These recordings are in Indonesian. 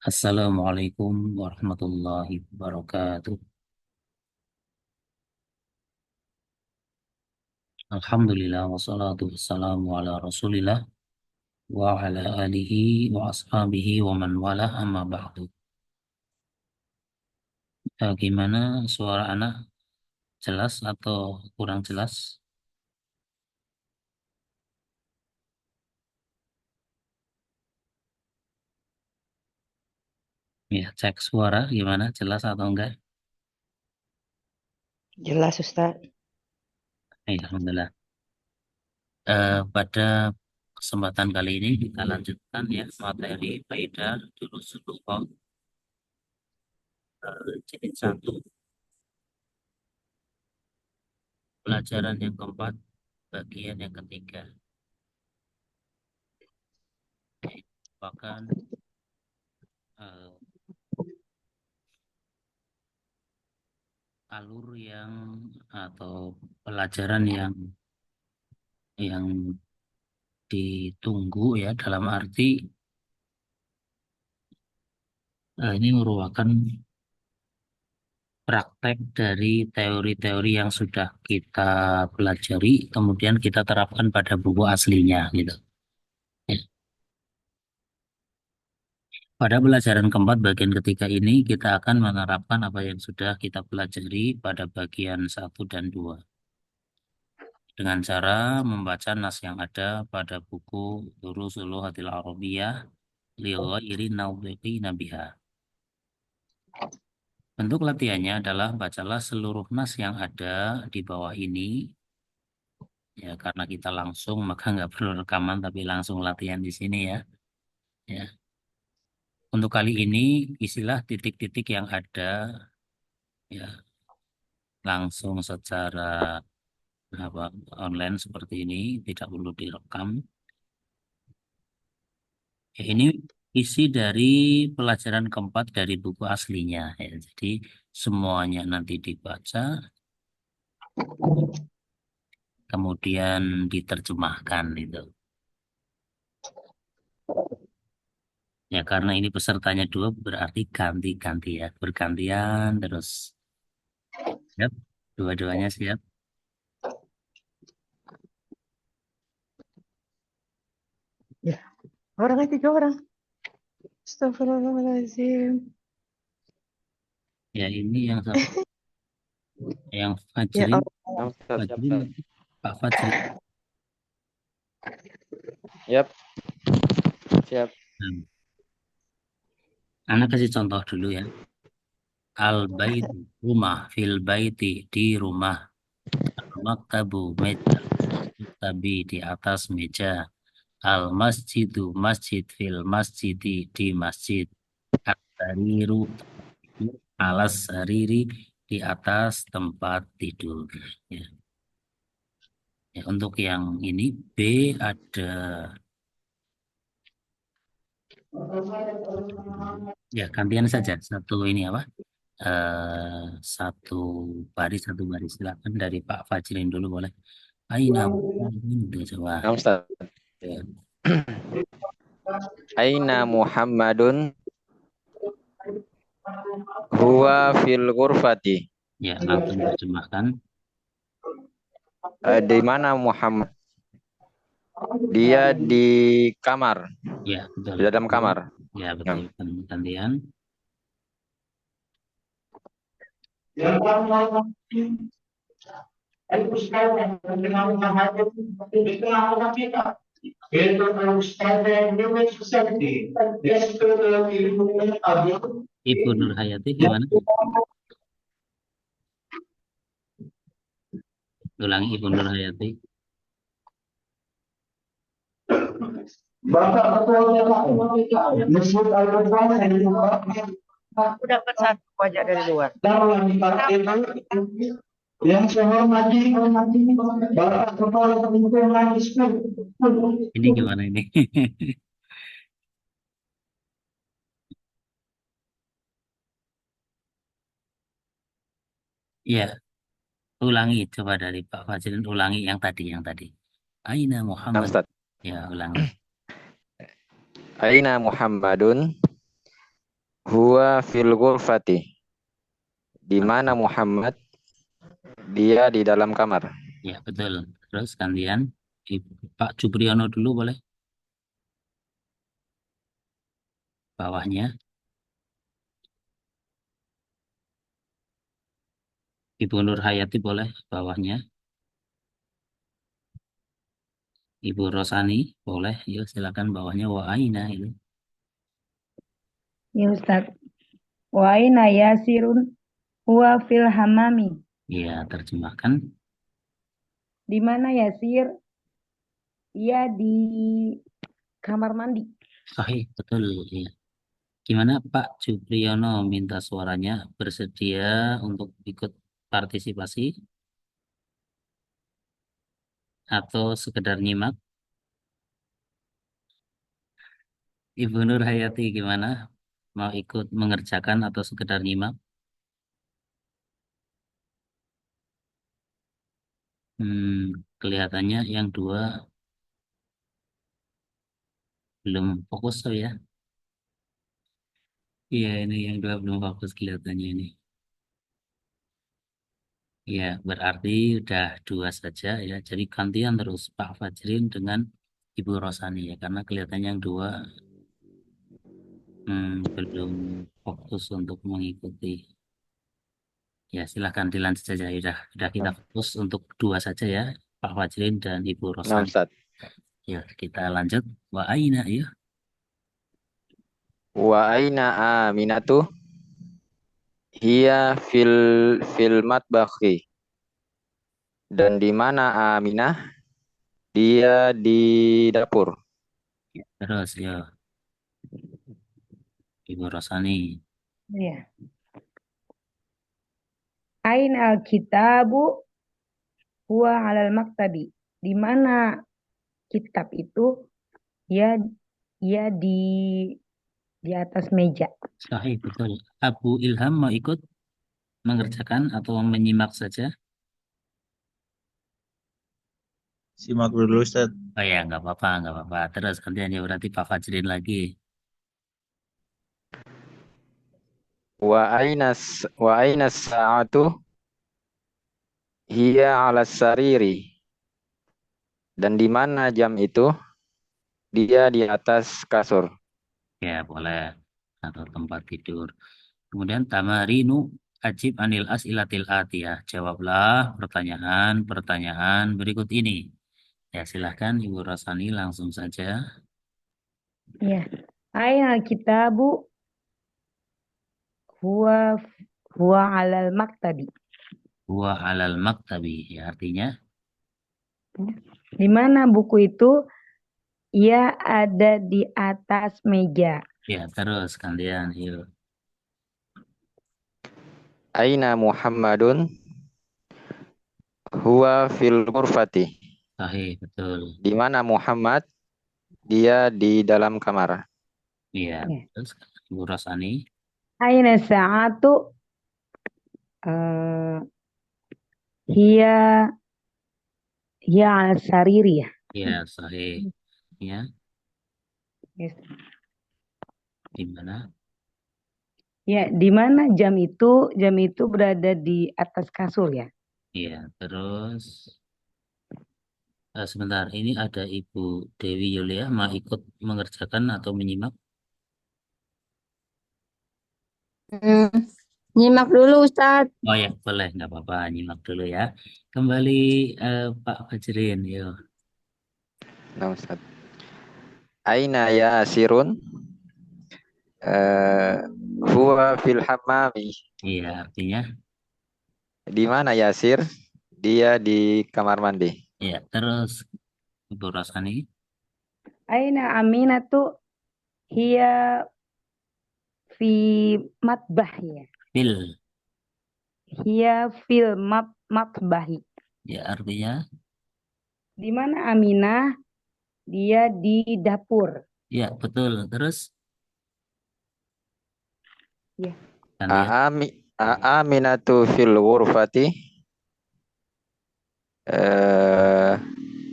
Assalamualaikum warahmatullahi wabarakatuh. Alhamdulillah wassalatu wassalamu ala Rasulillah wa ala alihi wa ashabihi wa man walah amma ba'du. Gimana suara anak, jelas atau kurang jelas? Ya, cek suara gimana, jelas atau enggak? Jelas Ustaz. Ya, Alhamdulillah. Pada kesempatan kali ini kita lanjutkan ya materi faedah dulu sebelum jilid 1, pelajaran yang keempat, bagian yang ketiga. Bahkan eh, alur yang atau pelajaran yang ditunggu ya, dalam arti ini merupakan praktek dari teori-teori yang sudah kita pelajari kemudian kita terapkan pada buku aslinya gitu ya. Pada pelajaran keempat bagian ketiga ini kita akan menerapkan apa yang sudah kita pelajari pada bagian satu dan 2 dengan cara membaca nas yang ada pada buku Durusul Lughatil Arabiyyah li ghairi nawdiqina biha. Bentuk latihannya adalah bacalah seluruh nas yang ada di bawah ini. Ya, karena kita langsung maka nggak perlu rekaman tapi langsung latihan di sini ya. Ya. Untuk kali ini isilah titik-titik yang ada ya langsung secara apa online seperti ini, tidak perlu direkam. Ya, ini isi dari pelajaran keempat dari buku aslinya ya. Jadi semuanya nanti dibaca kemudian diterjemahkan itu. Ya, karena ini pesertanya 2 berarti ganti-ganti ya, bergantian terus. Siap, dua-duanya siap. Ya, orangnya 3 orang. Astagfirullahaladzim. Ya, ini yang siapa? Yang Ya Fajrin, Allah. Siap, Ustaz. Siap, Fajrin, Ustaz. Pak Fajrin. Yap, siap. Hmm. Anak kasih contoh dulu ya. Al baitu, rumah, fil baiti, di rumah. Al maktabu, meja, tabi di atas meja. Al masjidu, masjid, fil masjidi, di masjid. At-sariru, alas sariri, di atas tempat tidur. Ya. Ya, untuk yang ini B ada ya gantian saja satu ini apa satu satu baris silakan dari Pak Fajrin dulu boleh. Aina ini udah coba Nah, Ustaz. ya, Aina Muhammadun huwa fil ghurfati. ya langsung terjemahkan Di mana Muhammad? Dia di kamar, ya betul di dalam kamar. ya Nah, betul gantian Ibu Nur Hayati gimana ulangi Ibu Nur Hayati. Bapak ketuanya Pak. Mesut Aku dapat 1 pajak dari luar. Yang saya hormati Bapak Kepala Pemerintahan Ini gimana ini? Ya, ulangi coba dari Pak Fajrin ulangi yang tadi. Aina nah, Muhammad. Ustaz. Ya, ulangi. Aina Muhammadun huwa fil ghurfati. Di mana Muhammad? Dia di dalam kamar. Ya, betul. Terus gantian Pak Jupriyono dulu boleh? Bawahnya. Ibu Nur Hayati boleh bawahnya. Ibu Rosani boleh. Yuk silakan bawahnya wa aina itu. Ya Ustaz. Wa aina Yasirun huwa fil hamami. Iya, terjemahkan. Di mana Yasir? Ia di kamar mandi. Sahih, betul. Iya. Gimana Pak Jupriyono minta suaranya bersedia untuk ikut partisipasi atau sekedar nyimak? Ibu Nur Hayati gimana? Mau ikut mengerjakan atau sekedar nyimak? Kelihatannya yang dua belum fokus tuh ya. Iya, ini yang dua belum fokus kelihatannya ini. Iya, berarti udah dua saja ya. Jadi gantian terus Pak Fajrin dengan Ibu Rosani ya. Karena kelihatannya yang dua belum fokus untuk mengikuti. Ya, silahkan dilanjut saja. Udah kita fokus untuk dua saja ya. Pak Fajrin dan Ibu Nah, Rosani. Ustaz. Ya, kita lanjut. Wa aina ya. Wa aina Aminatu? Hiya fil matbakhi. Dan di mana Aminah? Dia di dapur. Terus ya, Ibu Rosani. Ya. Aina al-kitabu huwa alal maktabi. Di mana kitab itu? Ya di atas meja. Sahih, betul. Abu Ilham mau ikut mengerjakan atau menyimak saja? Simak dulu Ustaz. Oh ya, nggak apa-apa, nggak apa-apa. Terus gantian ya berarti Pak Fajrin lagi. Wa aina sa'atu? Hiya ala sariri. Dan di mana jam itu? Dia di atas kasur. Ya, boleh. Atau tempat tidur. Kemudian tamarinu ajib anil as'ilatil atiyah. Jawablah pertanyaan-pertanyaan berikut ini. Ya, silahkan Ibu Rosani langsung saja. Ya. Aina al-kitabu huwa alal maktabi. Wa alal maktabi. Ya, artinya Di mana buku itu? Ia ada di atas meja. ya terus gantian. Yuk. Aina Muhammadun? Huwa fil ghurfati. Sahih, betul. Di mana Muhammad? Dia di dalam kamar. Iya, Ya. terus Ibu Rosani. Aina sa'atu eh hiya hiya al sariri ya. Iya, sahih. Ya, Yes. di mana? Ya, di mana jam itu? Jam itu berada di atas kasur ya. Iya, terus sebentar. Ini ada Ibu Dewi Yulia mau ikut mengerjakan atau menyimak? Nyimak dulu Ustadz. Oh ya, boleh, nggak apa-apa. Nyimak dulu ya. Kembali Pak Fajrin, yuk. Nah, Ustaz. Aina ya asirun? Huwa fil hammami. Iya, artinya. Di mana Yasir? Dia di kamar mandi. Iya, terus Ibu Rosani. Aina Aminatu hiya fi matbah ya. Fil. Hiya fil matbahi. Ya, artinya. Di mana Aminah? Dia di dapur. Ya, betul. Terus. Ya. Gantian. Aminatu fil ghurfati?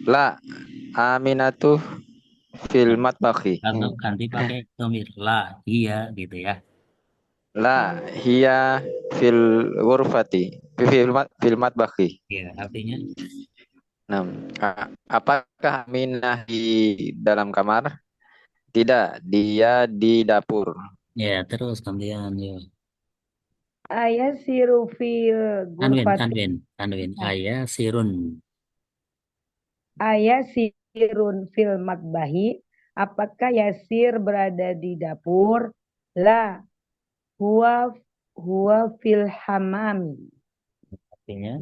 La Aminatu fil matbakhi. Atau ganti pakai domir lah, iya gitu ya. La hiya fil ghurfati fil matbakhi. Ya, artinya Nah, apakah Aminah di dalam kamar? Tidak, dia di dapur. ya terus gantian ya. Ayasiru fil Tanwin, ghurfati. tanwin, tanwin. Ayah sirun. Ayasirun fil matbahi. Apakah Yasir berada di dapur? La, huwa huwa fil hamami. Artinya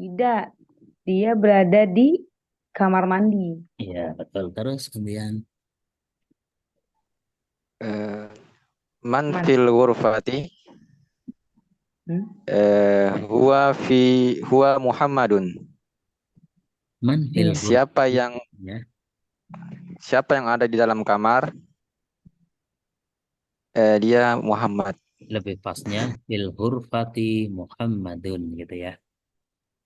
Tidak, dia berada di kamar mandi. iya betul. Terus gantian. Eh, man Man. fil ghurfati? Hmm? Huwa Muhammadun. Man fil Iya. Siapa yang ya. siapa yang ada di dalam kamar? Dia Muhammad. Lebih pasnya fil hurfati Muhammadun gitu ya.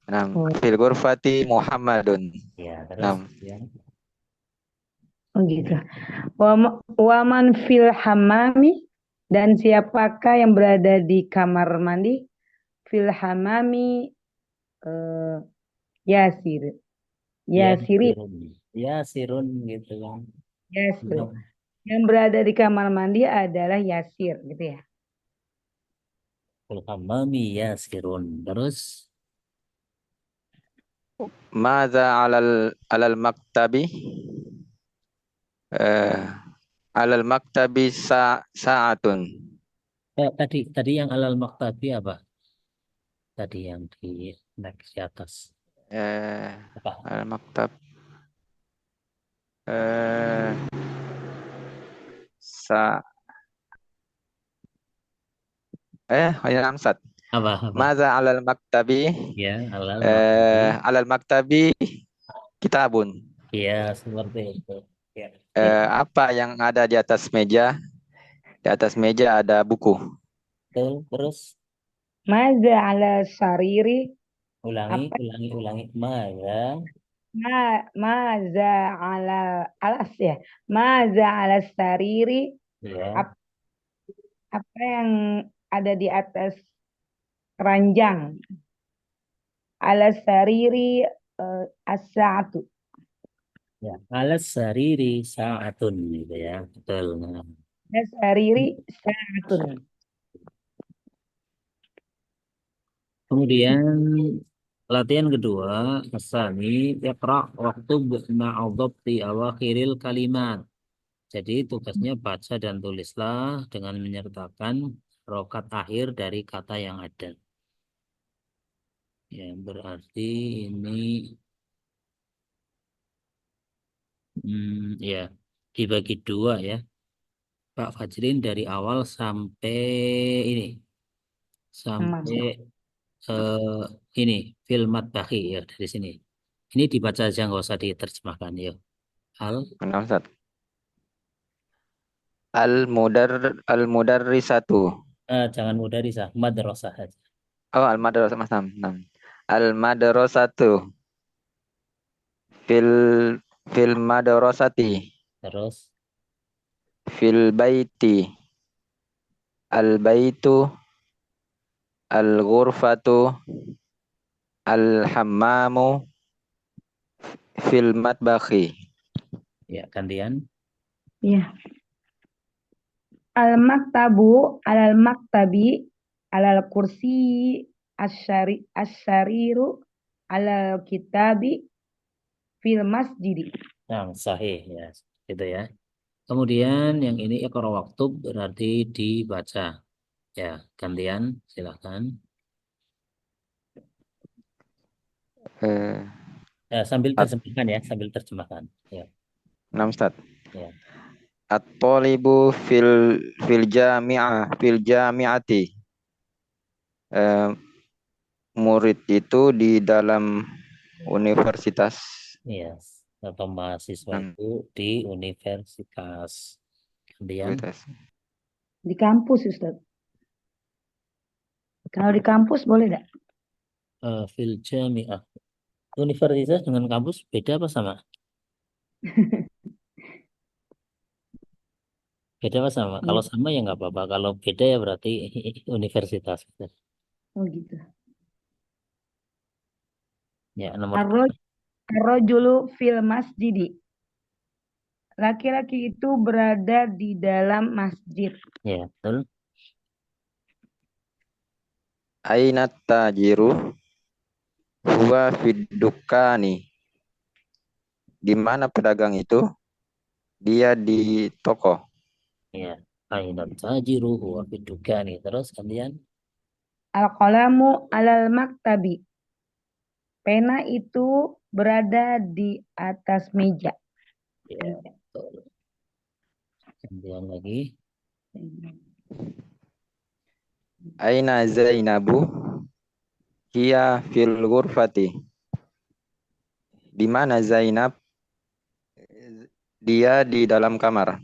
Nah, Oh, fil ghurfati Muhammadun. Ya, terus Nah, ya. oh gitu. Waman fil hamami, dan siapakah yang berada di kamar mandi? Fil hamami Yasir. Ya Yasiri. sirun. Ya sirun gitu kan. Yasir. Yang berada di kamar mandi adalah Yasir gitu ya. Fil hammami ya sirun. Terus Maza alal maktabi? Eh, alal maktabi sa'atun. tadi tadi yang alal maktabi apa? Tadi yang di next di atas. Apa? Alal maktab. Eh, sa hanya Amsat. Apa? Apa? Maza alal maktabi? Ya, alal maktabi. Alal maktabi kitabun. Ya, seperti itu. Ya. Apa yang ada di atas meja? Di atas meja ada buku. Betul. Terus Maza ala sariri. ulangi, Apa? ulangi, ulangi. Maya. Maza ala alas ya. Maza ala sariri. Ya. Ap- Apa yang ada di atas ranjang? Ala sariri as-sa'atu. Ya, alas sariri sa'atun gitu ya. Betul. Nah. Ala sariri sa'atun. Kemudian latihan kedua, asani iqra waktu ma'adhabti awakhiril kalimat. Jadi tugasnya baca dan tulislah dengan menyertakan rokat akhir dari kata yang ada. Ya, berarti ini ya dibagi dua ya. Pak Fajrin dari awal sampai ini Aman. sampai eh, ini filmat baki ya dari sini. Ini dibaca aja nggak usah diterjemahkan ya. Al Amsat. Al mudarrisatu. jangan mudah Risa, madrasah aja. Oh, al-madrasah Mas Nam. Nam. Al-madrasatu fil fil madrasati Terus fil baiti al baitu al ghurfatu al hammamu fil matbakhi. ya gantian. Ya. Al-maktabu alal maktabi alal kursi asyariru alal kitabi fil masjidi. Yang sahih ya, gitu ya. Kemudian yang ini iqra waktu berarti dibaca. Ya, gantian silakan. Eh, Ya, sambil at terjemahkan ya, sambil terjemahkan. Ya, Nam Ustaz. ya. At-talibu fil jami'ati. Eh, murid itu di dalam universitas. Iya, atau mahasiswa Hmm, itu di universitas. Kemudian universitas. Di kampus, Ustaz. Kalau di kampus boleh enggak? fil jami'ah. Universitas dengan kampus beda apa sama? Beda apa sama? Kalau Iya. sama ya nggak apa-apa. Kalau beda ya berarti universitas. Oh gitu. Ya, nomor Arro Arrojulu fil masjidi. Laki-laki itu berada di dalam masjid. ya, betul. Aina tajiru huwa fid dukani. Di mana pedagang itu? Dia di toko. Ya. Aina tajiru huwa bidukani. Terus kemudian Al-qalamu alal maktabi. Pena itu berada di atas meja. ya, betul. Kemudian lagi Aina Zainabu hiya fil ghurfati. Di mana Zainab? Dia di dalam kamar.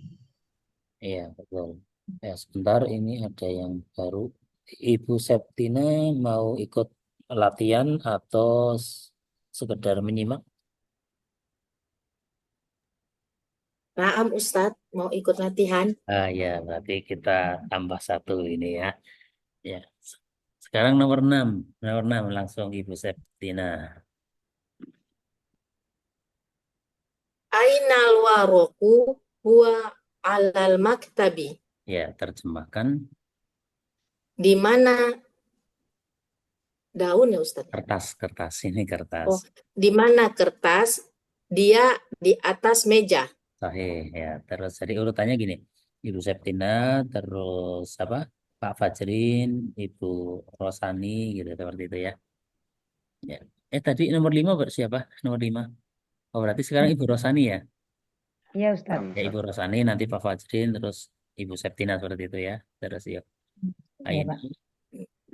iya, betul. Ya, sebentar ini ada yang baru. Ibu Septina mau ikut latihan atau sekedar menyimak? Naam Ustadz, mau ikut latihan? Ah ya, berarti kita tambah satu ini ya. Ya. Sekarang nomor 6. Nomor 6 langsung Ibu Septina. Ainal waroku huwa alal maktabi. Ya, terjemahkan Di mana daun ya Ustadz? kertas ini kertas. Oh, di mana kertas? Dia di atas meja. Sahih ya. Terus jadi urutannya gini. Ibu Septina, terus apa? Pak Fajrin, Ibu Rosani gitu seperti itu ya. Ya. Tadi nomor 5 siapa? Nomor 5. Oh, berarti sekarang Ibu Rosani ya. Iya Ustaz. Ya, Ibu Rosani nanti Pak Fajrin terus Ibu Septina seperti itu ya. Terus yuk. Ya Ain. Pak.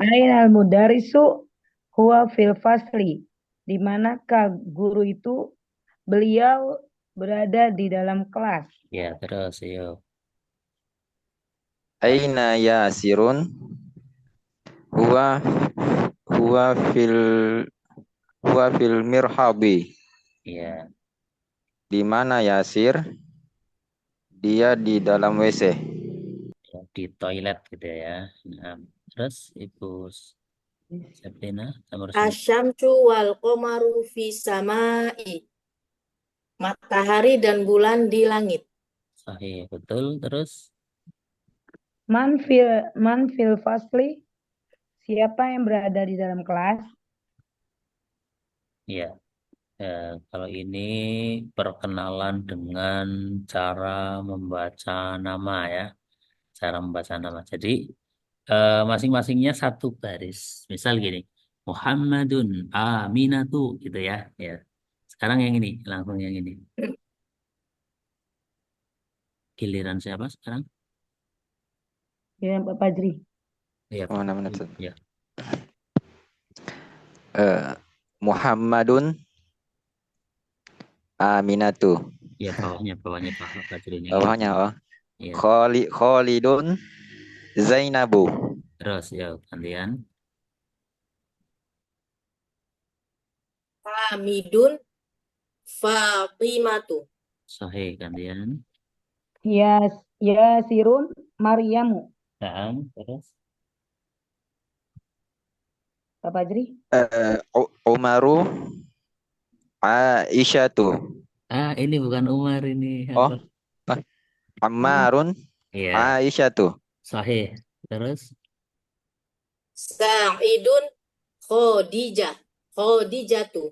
Ainal mudarisu huwa fil fasli. Di manakah guru itu beliau berada di dalam kelas. Ya, terus yuk. Aina Yasirun huwa huwa fil huwa fil mirhabi. Ya, Di mana Yasir? Dia di dalam WC. ya, di toilet gitu ya. Nah, terus Ibu Septina nomor 9. Asyamsu wal komaru fi samai. Matahari dan bulan di langit. Sahih, betul. Terus Man fil fasli. Siapa yang berada di dalam kelas? ya, kalau ini perkenalan dengan cara membaca nama ya. Cara membaca nama. Jadi masing-masingnya satu baris. Misal gini, Muhammadun Aminatu gitu ya. Ya. Sekarang yang ini, langsung yang ini. Giliran siapa sekarang? Ya Pak Fajri. Ya, Oh, namanya tuh. ya. Muhammadun Aminatu. Ya, bawahnya Pak Fajrin yang ini. Bawahnya oh. Ya. Khalidun Zainabu. Terus ya gantian. Hamidun Fatimatu. Sahih gantian. Yasirun Maryamu. Dan terus Pak Fajri. Umaru Aisyatu. ini bukan Umar ini. Oh, Ammarun Iya, Aisyatu. sahih. Terus Sa'idun Khadijah. Khadijatu.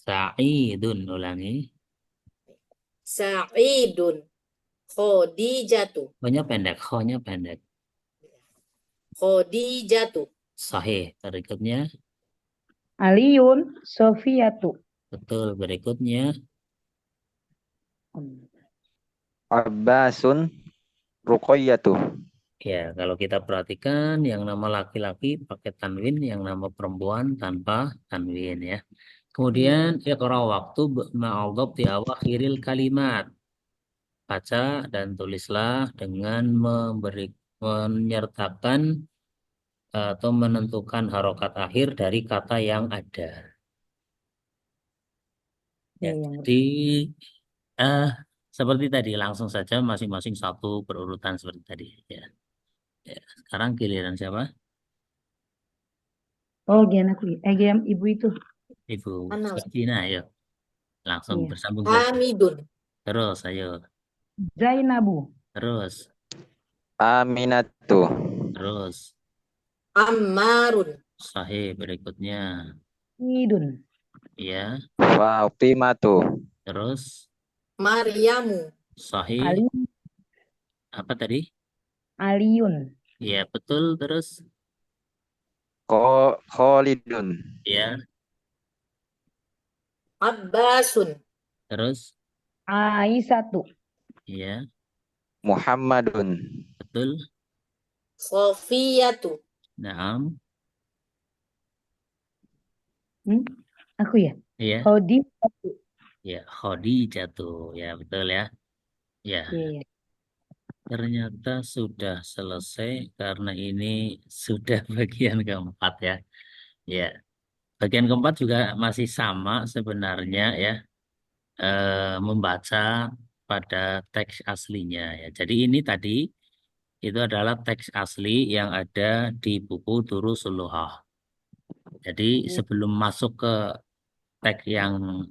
Sa'idun ulangi. Sa'idun Khadijatu. Khonya pendek, khonya pendek. Khadijatu. Sahih. Berikutnya Aliun Sofiyatu. betul. Berikutnya Abbasun Ruqayyatu. ya, kalau kita perhatikan yang nama laki-laki pakai tanwin, yang nama perempuan tanpa tanwin ya. Kemudian iqra waktu ma'adhab di awakhiril kalimat. Baca dan tulislah dengan menyertakan atau menentukan harokat akhir dari kata yang ada. Ya, Ya, yang jadi Seperti tadi, langsung saja masing-masing satu berurutan seperti tadi. Ya. Ya. Sekarang giliran siapa? Oh, gian aku. Gian ibu itu. Ibu Mana Ustaz? Sakina, ayo. Langsung Iya. bersambung saja. Hamidun. Terus, ayo. Zainabu. Terus, Aminatu. terus. Ammarun. Sahih berikutnya. Idun. Ya, Fatimatu. terus. Maryamu. Sahih. Ali. Apa tadi? Aliun. Ya, betul. Terus. Khalidun. Ya, Abbasun. terus. Aisyatu. Ya, Muhammadun. betul. Sofiyatu. Naam. Hmm? Aku ya. Ya, Khadijatu. ya. Khadijah tuh. Ya, betul ya. Ya, Iya, iya. ternyata sudah selesai karena ini sudah bagian keempat ya. Ya, bagian keempat juga masih sama sebenarnya ya. Membaca pada teks aslinya ya. Jadi ini tadi itu adalah teks asli yang ada di buku Durusul Lughah. Jadi sebelum masuk ke teks yang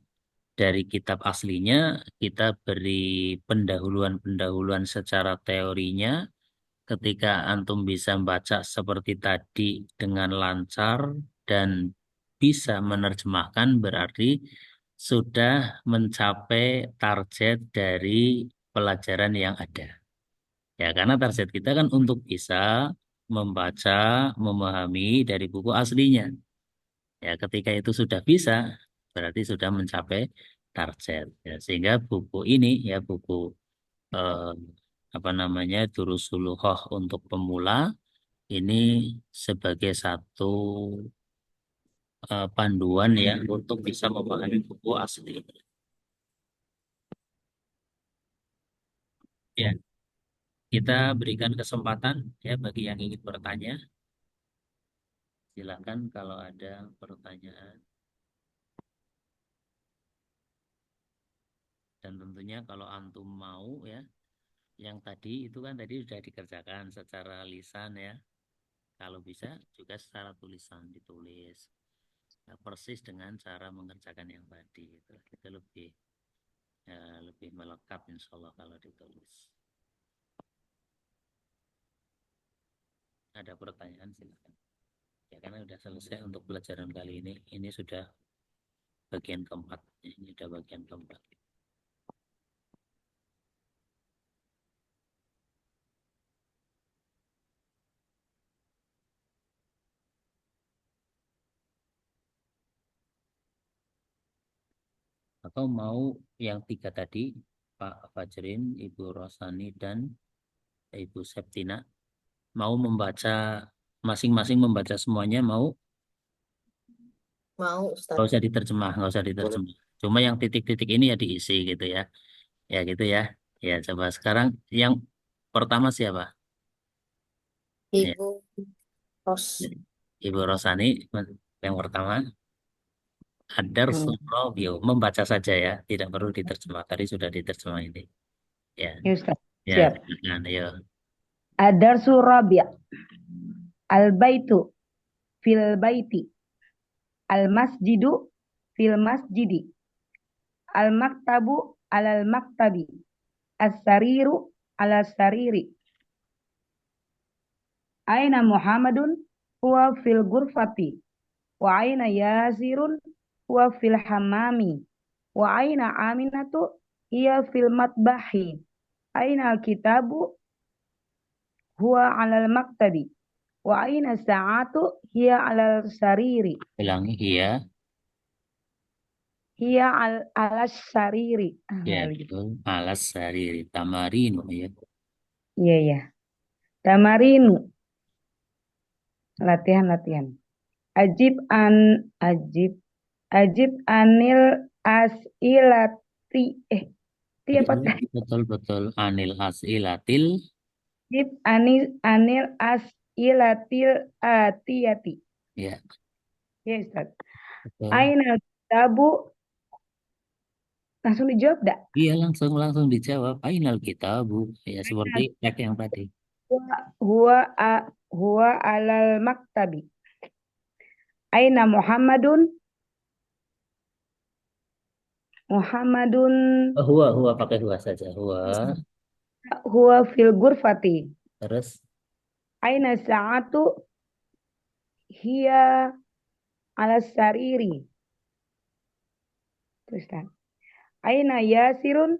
dari kitab aslinya, kita beri pendahuluan-pendahuluan secara teorinya. Ketika antum bisa membaca seperti tadi dengan lancar dan bisa menerjemahkan, berarti sudah mencapai target dari pelajaran yang ada. Ya, karena target kita kan untuk bisa membaca, memahami dari buku aslinya. Ya, ketika itu sudah bisa, berarti sudah mencapai target. Ya, sehingga buku ini, ya buku eh, apa namanya, Durusul Lughah untuk pemula, ini sebagai satu panduan ya untuk bisa memahami buku asli. Ya, kita berikan kesempatan ya bagi yang ingin bertanya. Silakan kalau ada pertanyaan. Dan tentunya kalau antum mau ya, yang tadi itu kan tadi sudah dikerjakan secara lisan ya. Kalau bisa juga secara tulisan ditulis. Nah, persis dengan cara mengerjakan yang tadi itu lebih lebih melekat insya Allah kalau ditulis. Ada pertanyaan silakan. Ya karena sudah selesai untuk pelajaran kali ini. Ini sudah bagian keempat. Ini sudah bagian keempat. Atau mau yang tiga tadi, Pak Fajrin, Ibu Rosani, dan Ibu Septina, mau membaca masing-masing membaca semuanya, mau Mau Ustaz. nggak usah diterjemah, nggak usah diterjemah. Cuma yang titik-titik ini ya diisi gitu ya. Ya gitu ya. Ya coba sekarang yang pertama siapa? Ya, Ibu Ros. Ibu Rosani yang pertama. Adar Hmm. Surabio membaca saja ya, tidak perlu diterjemah. Tadi sudah diterjemah ini. Ya, Ya, Ustaz. ya, Siap. silakan, ayo. Adarsu Rabi'. Al-baitu fil baiti. Al-masjidu fil masjidi. Al-maktabu alal maktabi. As-sariru ala sariri. Aina Muhammadun huwa fil gurfati. Wa aina Yasirun huwa fil hammami. Wa aina Aminatu hiya fil matbahi. Aina al-kitabu huwa alal maktabi. Wa aina sa'atu hiya alal sariri. Ulangi ya. Hiya alas sariri. Ya, betul. Alas sariri tamarinu ya. Iya, iya. Tamarinu. Latihan-latihan. Ajib an ajib ajib anil asilati ti apa Betul, tadi? betul, betul. Anil asilatil. Ajib anil asilatil atiyati. Ya, Ya, Ustaz. betul. Aina kitabu Langsung dijawab dak? Iya, langsung langsung dijawab. Ainal kitabu. Ya seperti tag yang tadi. Huwa huwa huwa alal maktabi. Aina Muhammadun? Muhammadun Oh, huwa pakai huwa saja. huwa fil ghurfati. Terus Aina sa'atu? Hiya ala sariri. Terus dah. Aina Yasirun?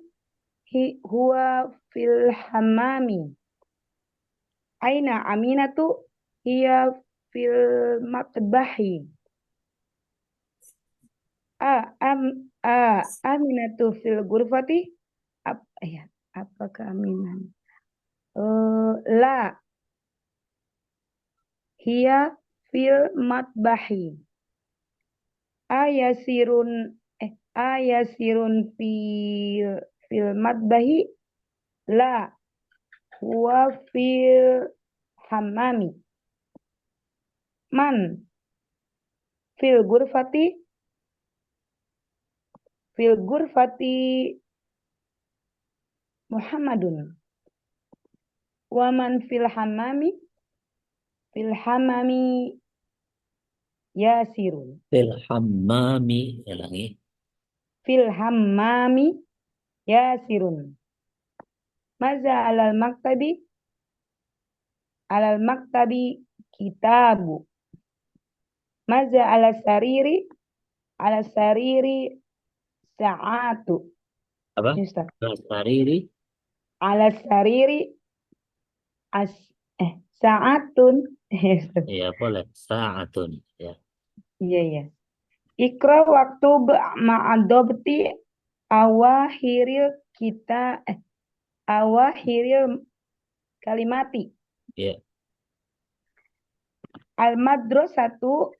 Huwa fil hammami. Aina Aminatu? Hiya fil matbahi. Aminatu fil ghurfati. Apakah Aminah? La, hiya fil matbahi. Ayasirun fil matbahi. La, huwa fil hammami. Man fil ghurfati Muhammadun. Wa man fil hammami Yasirun. fil hammami. Ulangi. Fil hammami Yasirun. Maza alal maktabi kitabu. Maza ala sariri sa'atu. Apa? Ustaz. Sariri. Ala sariri sa'atun. Ya, boleh. Sa'atun. Ya. Iya, iya. Ikra waktu ma'adobti awahiril kalimati. Ya. Al-madrasatu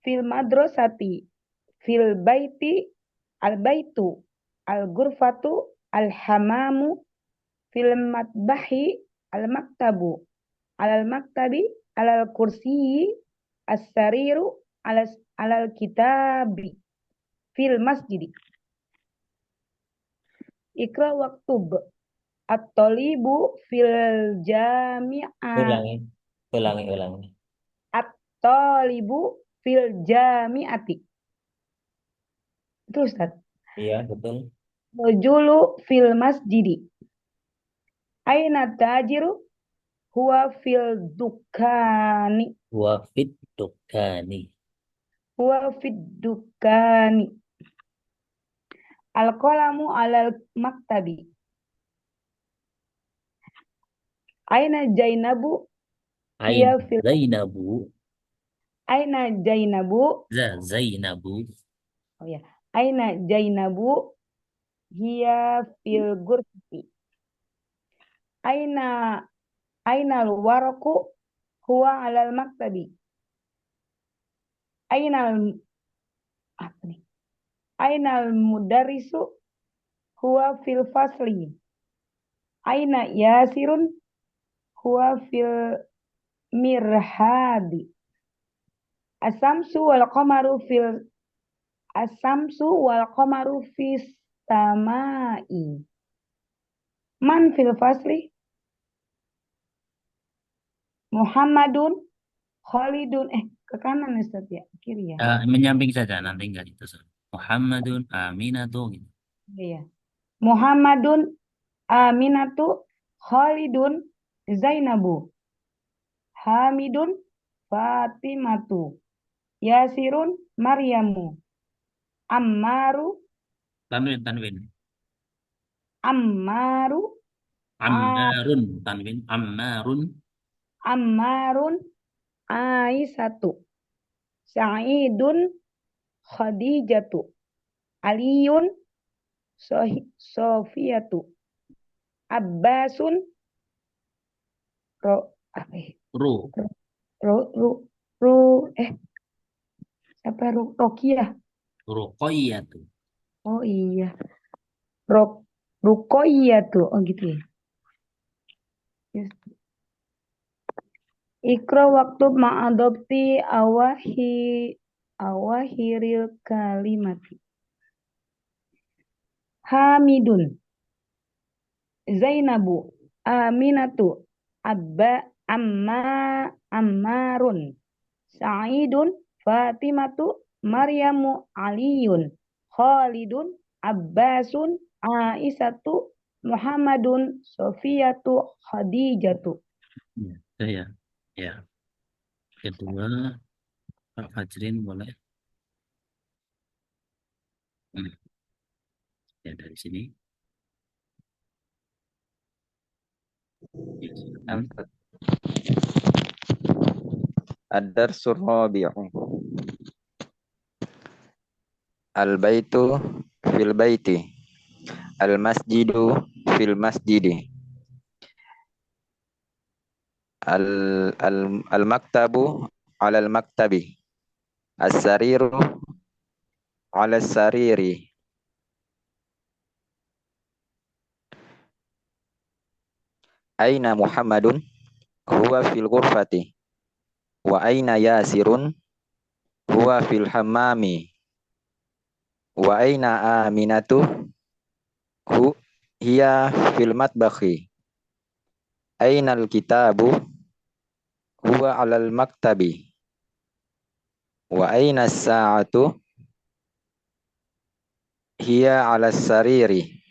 fil madrasati fil baiti al-baitu al-ghurfatu al-hamamu fil matbahi al-maktabu al-maktabi al-kursiyi as-sariru al-kitabi fil masjidi. Ikra waktub at-talibu fil jami'ah. Ulangi. At-talibu fil jami'ati. Itu Ustaz. Iya, betul. Rajulu fil masjidi. Aina tajiru? Huwa fil dukani. Huwa fit dukani. Huwa fid dukani. Al-qalamu alal maktabi. Aina Jainabu? Hiya fil Zainabu. Aina Jainabu? Zainabu. Oh ya. Aina Jainabu? Hiya fil ghurfati. Aina al-waraku? Huwa alal maktabi. Aina al-mudarrisu? Huwa fil fasli. Aina Yasirun? Huwa fil mirhadi. Asamsu wal qamaru fis samai. Man fil fasli? Muhammadun, Khalidun. Ke kanan Ustaz ya, kiri ya. Menyamping saja, nanti enggak itu. Muhammadun Aminatu. Gitu. Iya. Muhammadun, Aminatu, Khalidun, Zainabu, Hamidun, Fatimatu, Yasirun, Maryamu, Ammaru, Tanwin. Ammarun, Ammarun. Aisyatu, Sa'idun, Khadijatu, Aliyun, Sofiyatu, Abbasun, Ro, apa ya? Siapa Rokiah? Ruqayyatu. Oh iya. Rukoyatu. Oh gitu ya. Yes. Ikra waktu ma'adopti awahiril kalimati. Hamidun, Zainabu, Aminatu, Ammarun, Sa'idun, Fatimatu, Maryamu, Aliyun, Khalidun, Abbasun, Aisyatu, Muhammadun, Sofiyatu, Khadijatu. Ya, saya. Ya. Kedua, Pak Fajrin boleh. Ya, dari sini. Ya, silakan. Ad-darsul rabi'u. Al-baitu fil baiti. Al-masjidu fil masjidi. Al-maktabu ala al-maktabi. As-sariru ala as-sariri. Aina Muhammadun? Huwa fil ghurfati. Wa aina Yasirun? Huwa fil hammami. Wa aina Aminatu? Hiya fil matbakhi. Aina al-kitabu? Huwa alal maktabi. Wa aina as-sa'atu? Hiya ala sariri.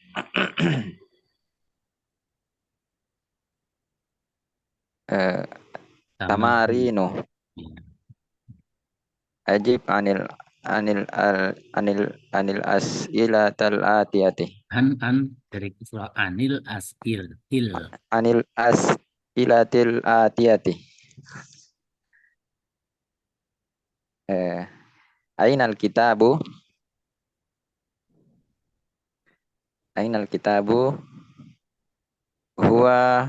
Tamarinu. Ajib anil as'ilatal atiyati. Dari surah Anil As'il. Anil as'ilatil atiyati. Ainal kitabu? Ainal kitabu? Huwa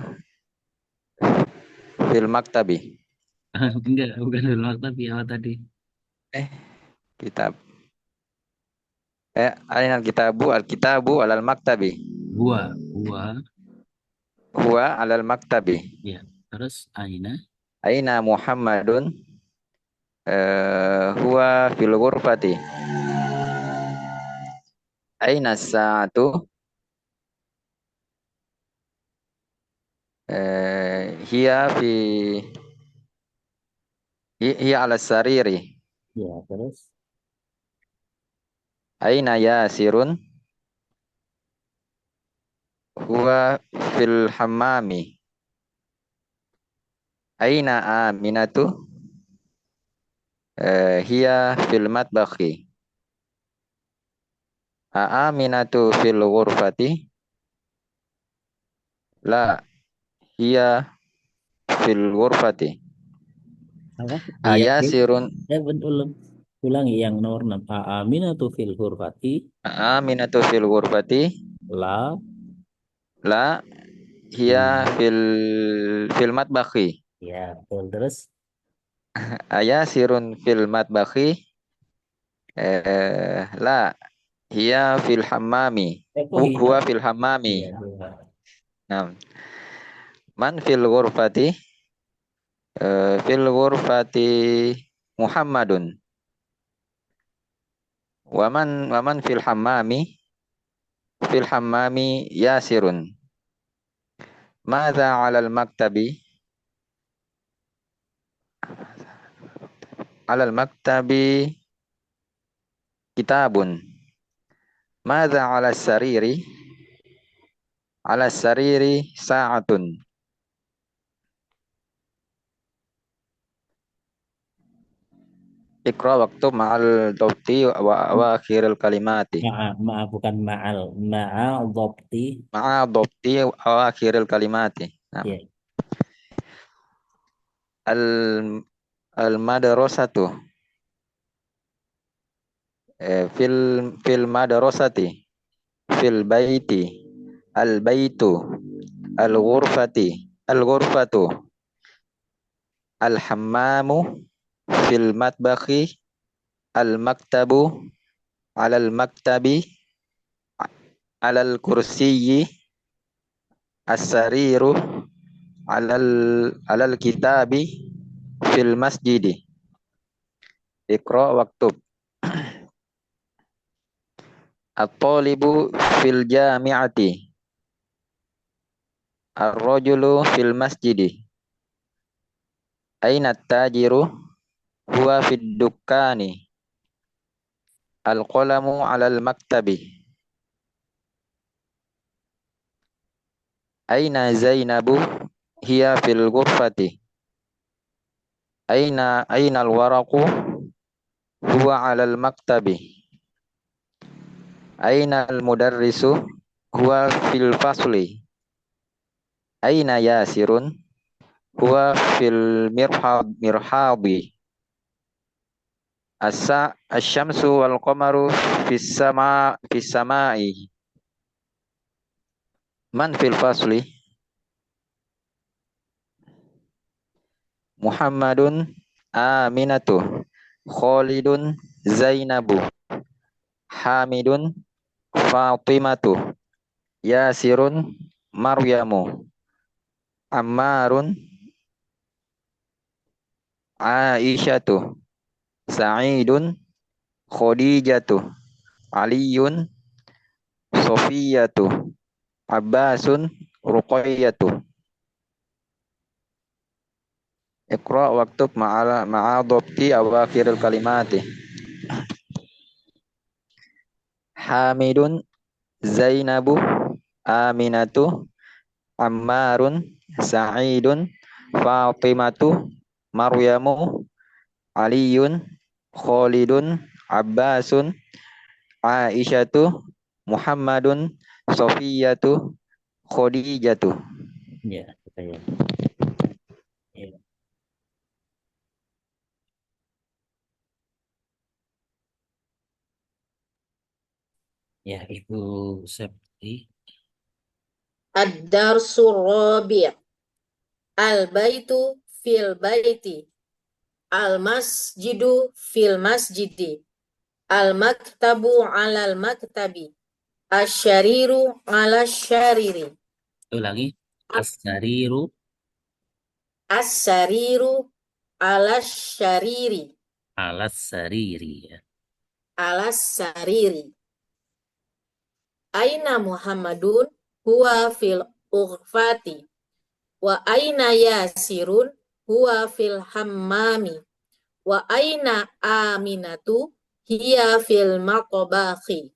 fil maktabi. Enggak, bukan dulu tapi awal tadi. Kitab. Ainal kitabu? Al-kitabu alal maktabi. Huwa alal maktabi. Ya, terus Aina. Aina Muhammadun? Huwa fil ghurfati. Aina sa'atu? Hiya ala sariri. Ya, terus Aina Yasirun? Huwa fil hammami. Aina Aminatu? Hiya fil matbakhi. Aminatu fil ghurfati? La, hiya fil ghurfati. apa? Ayasirun? Betul. Ulangi yang nomor 6. Aminatu fil ghurfati. Aminatu fil ghurfati? La. Hiya fil matbakhi. Ya, betul. Terus Ayasirun fil matbakhi? La, hiya fil hammami. Huwa fil hammami. Nah, man fil ghurfati? Fil ghurfati Muhammadun. Waman fil hammami? Fil hammami Yasirun. Madza 'alal maktabi? 'Alal maktabi kitabun. Madza 'alas sariri? 'Alas sariri sa'atun. Iqra waktu ma'al dhabti wa akhiril kalimati. maaf bukan ma'al dhabti. Ma'a dhabti wa akhiril kalimati. Nah. Ya. Al madrasatu. Fil madrasati. Fil baiti. Al baitu. Al ghurfati. Al ghurfatu. Al hammamu. Fil matbakhi. Al maktabu. Alal maktabi. Alal kursiyyi. As-sariru. Alal kitabi. Fil masjidi. Iqra waktub. At-talibu fil jami'ati. Ar-rajulu fil masjidi. Aina at-tajiru? Huwa fid dukkani. Al-qalamu 'alal maktabi. Aina Zainabu? Hiya fil ghurfati. Aina al-waraqu? Huwa 'alal maktabi. Aina al-mudarrisu? Huwa fil fasli. Aina Yasirun? Huwa fil mirhabi. Asy-syamsu wal qamaru fis sama'i. Man fil fasli? Muhammadun Aminatu. Khalidun Zainabu. Hamidun Fatimatu. Yasirun Maryamu. Ammarun Aisyatu. Sa'idun Khadijatu. Aliyun Sofiyatu. Abbasun Ruqayyatu. Iqra waktub ma'adobti awakhiril kalimati. Hamidun Zainabu. Aminatu. Ammarun Sa'idun Fatimatu. Maryamu. Aliyun Khalidun Abbasun Aisyatu. Muhammadun Sofiyatu. Khadijatu. Ya, saya. Ya. Ya, Ibu Septi. Ad-darsu rabi'. Al-baitu fil baiti. Al-masjidu fil masjidi. Al-maktabu 'alal maktabi. Asy-syariru 'alas syariri. Ulangi. As-sariru As-sariru 'alas syariri. alas sariri. Ya. Alas sariri. Aina Muhammadun? Huwa fil ughfati. Wa aina Yasirun? Huwa fil hammami. Wa aina Aminatu? Hiya fil maqbahi.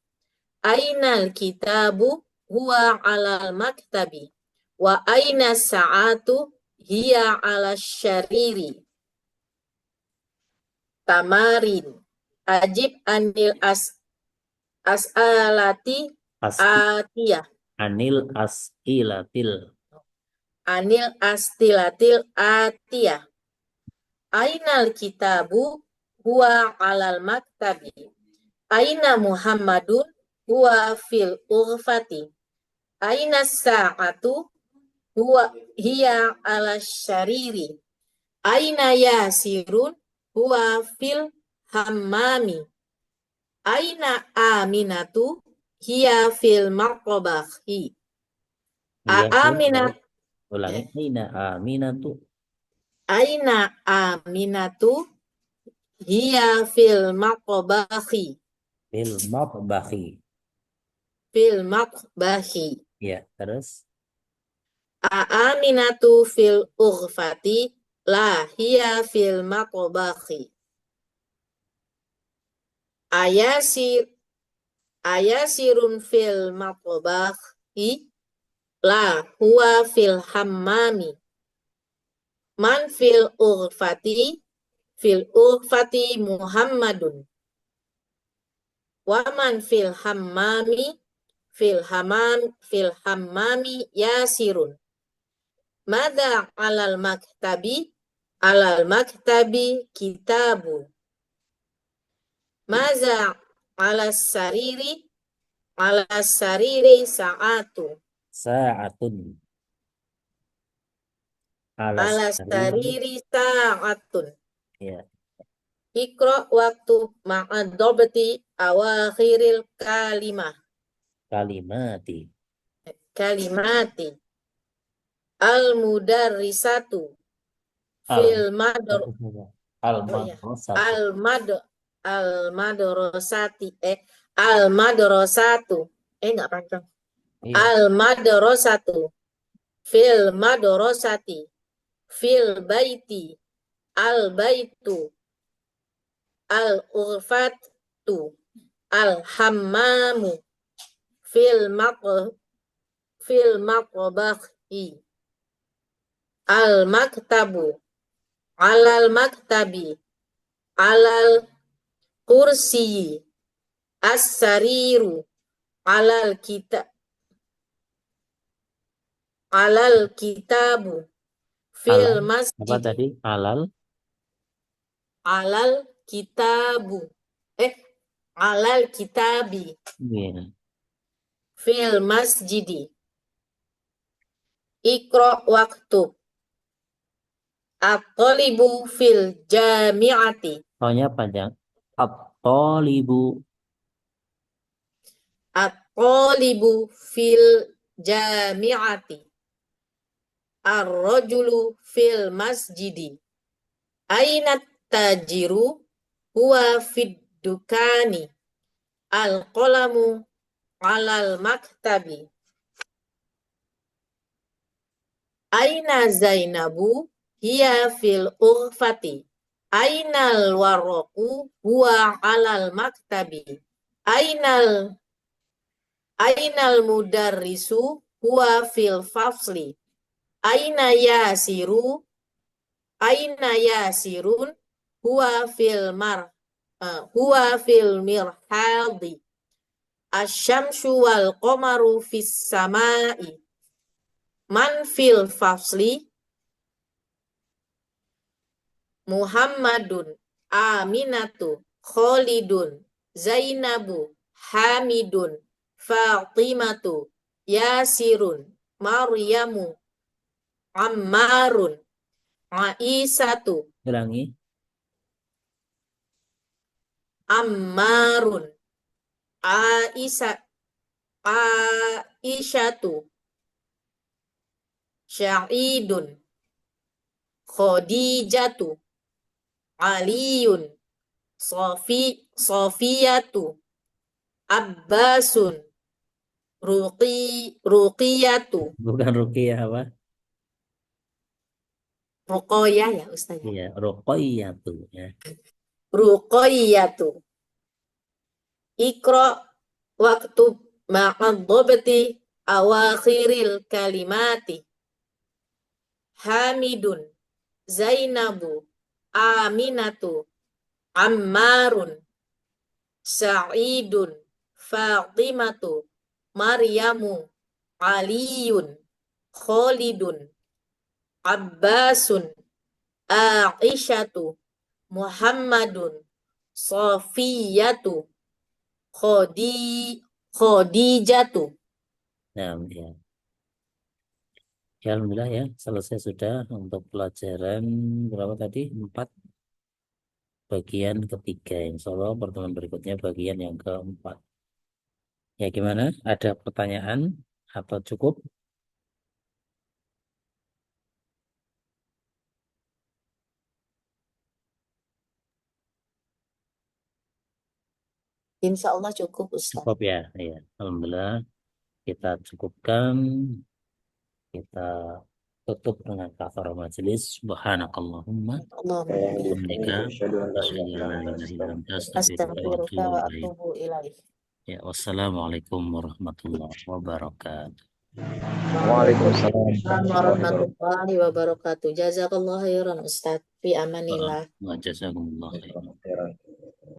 Aina al-kitabu? Huwa 'alal maktabi. Wa aina sa'atu? Hiya 'alas syariri. Tamarin. Ajib anil as'alati atiyah. Anil as'ilatil. Anil astilatil atiyah. Ainal kitabu huwa 'alal maktabi. Aina Muhammadun huwa fil ughfati. Aina sa'atu huwa hiya 'alas syariri. Aina Yasirun huwa fil hammami. Aina Aminatu hiya fil maqbahi. Ya, Aminat ulangi. Aina Aminatu. Aina Aminatu hiya fil maqbahi. Fil matbahi. Fil maqbahi. Ya, terus. Aminatu fil ughfati. La hiya fil maqbahi. Ayasirun fil maqbahi. La huwa fil hammami. Man fil ughfati? Fil ughfati Muhammadun. Wa man fil hammami? Fil hammami Yasirun. Mada 'alal maktabi? 'Alal maktabi kitabu. Maza 'alas sariri? 'Alas sariri sa'atu. Sa'atun. Alas sariri sa'atun. Ya. Iqra waktu ma'adobati awakhiril kalimah. Kalimati. Kalimati. Al-mudarrisatu. Fil Al-madrasatu. al-madrasati. Al-madrasatu. Enggak panjang. Iya. Al-madrasatu. Fil madrasati. Fil baiti. Al-baitu. Al-urfatu. Al-hammamu. Fil maqbahi. Al-maktabu. Alal maktabi. Alal kursi. As-sariru. Alal kitabu. Fil Alal. Apa masjidi. tadi? Alal. Alal kitabu. Alal kitabi. Iya. Fil masjidi. Iqra waktub. At-talibu fil jami'ati. Soalnya panjang. At-talibu. At-talibu fil jami'ati. Ar-rajulu fil masjidi. Aina tajiru huwa fid dukani. Al-qalamu alal maktabi. Aina Zainabu hiya fil urfati. Ainal waraqu huwa alal maktabi. Ainal mudarrisu huwa fil fasli. Aina yasirun huwa fil mirhadi. Asyamsu wal qamaru fis samai. Man fil fasli. Muhammadun, Aminatu, Khalidun, Zainabu, Hamidun, Fatimatu, Yasirun, Maryamu, Ammarun, Aisatu, Ulangi. Ammarun, Aisyatu, Sya'idun, Khadijatu, Aliyun, Sofiyatu, Abbasun, Ruqiyatu, Bukan Ruqiyah apa? Ruqoyah ya Ustaz ya. Iya. Ruqayyatu. Ya. Ruqoyatu. Iqra waktub ma'adzobati awakhiril kalimati. Hamidun, Zainabu, Aminatu, Ammarun, Sa'idun, Fatimatu, Maryamu, Aliyun, Khalidun, Abbasun, Aisyatu, Muhammadun, Sofiyatu, Khadijatu. Nah, ya. Ya, alhamdulillah ya, selesai sudah untuk pelajaran berapa tadi? 4. Bagian ketiga. Insya Allah pertemuan berikutnya bagian yang keempat. Ya, gimana? Ada pertanyaan atau cukup? Insya Allah cukup Ustaz. Cukup ya, ya. Alhamdulillah kita cukupkan. Kita tutup dengan kafarah majelis. Subhanakallahumma Allahumma asyhadu an la ilaha illa anta astaghfiruka wa astaghfiruka wa atubu ilaik. atubu ilaih. Ya, wassalamualaikum warahmatullahi wabarakatuh. Waalaikumsalam Warahmatullahi wabarakatuh. Jazakallah khairan Ustaz. Fi amanillah. Wa jazakumullah khairan. warahmatullahi wabarakatuh.